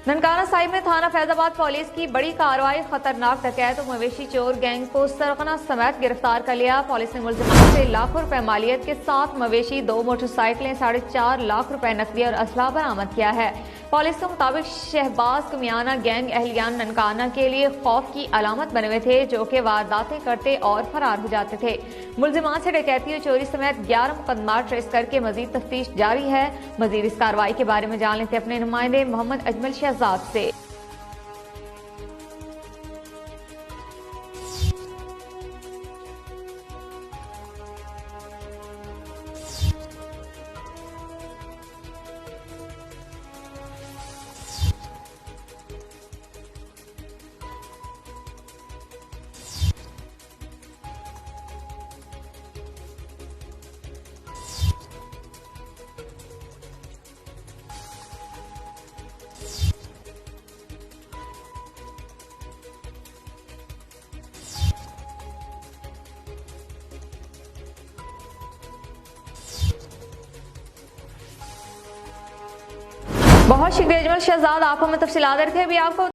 ननकाना साहिब में थाना फैजाबाद पुलिस की बड़ी कार्रवाई, खतरनाक डकैत और मवेशी चोर गैंग को सरगना समेत गिरफ्तार कर लिया। पुलिस ने मुलजिमान से लाखों रुपए मालियत के 7 मवेशी, 2 मोटरसाइकिलें, 4.5 लाख रुपए नकदी और असला बरामद किया है। पुलिस के मुताबिक शहबाज कुमियाना गैंग अहलियान ननकाना के लिए खौफ की अलामत बने हुए थे, जो कि वारदातें करते और फरार हो जाते थे। मुलजिमान से डकैती और चोरी समेत 11 मुकदमा ट्रेस करके मजीद तफ्तीश जारी है। मजीद इस कार्रवाई के बारे में जान लेते अपने नुमाइंदे मोहम्मद अजमल शहजाद से। बहुत शुक्रिया अजमल शहजाद, आप हमें तफसीलात देते हैं। अभी आपको